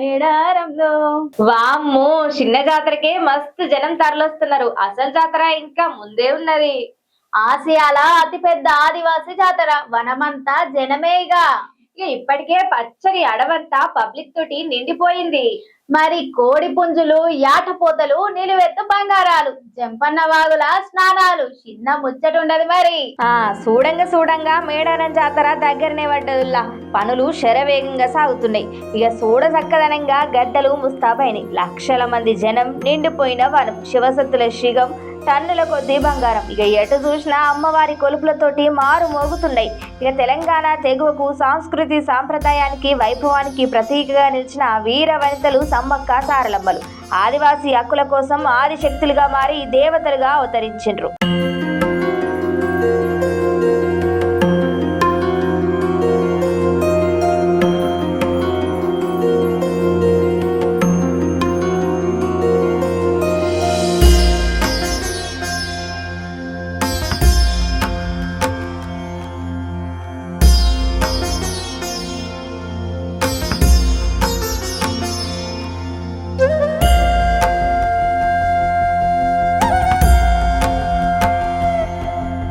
మేడారంలో. వామ్మో, చిన్న జాతరకే మస్తు జనం తరలొస్తున్నారు. అసలు జాతర ఇంకా ముందే ఉన్నది. ఆసియాల అతిపెద్ద ఆదివాసీ జాతర, వనమంతా జనమేగా. ఇక ఇప్పటికే పచ్చని అడవంతా పబ్లిక్ తోటి నిండిపోయింది. మరి కోడి పుంజులు, యాటపోతలు, నిలువెత్తు బంగారాలు, జంపన్న వాగుల స్నానాలు, చిన్న ముచ్చటుండదు మరి. చూడంగా మేడారం జాతర దగ్గరనే పడ్డదుల్లా. పనులు శరవేగంగా సాగుతున్నాయి. ఇక చూడ చక్కదనంగా గద్దలు ముస్తాబైనాయి. లక్షల మంది జనం, నిండిపోయిన వనం, శివసత్తుల శిగం, టన్నుల కొద్దీ బంగారం. ఇక ఎటు చూసినా అమ్మవారి కొలుపులతోటి మారు మోగుతున్నాయి. ఇక తెలంగాణ తెగువకు, సంస్కృతి సాంప్రదాయానికి, వైభవానికి ప్రతీకగా నిలిచిన వీర వనితలు సమ్మక్క సారలమ్మలు ఆదివాసీ హక్కుల కోసం ఆదిశక్తులుగా మారి దేవతలుగా అవతరించిండ్రు.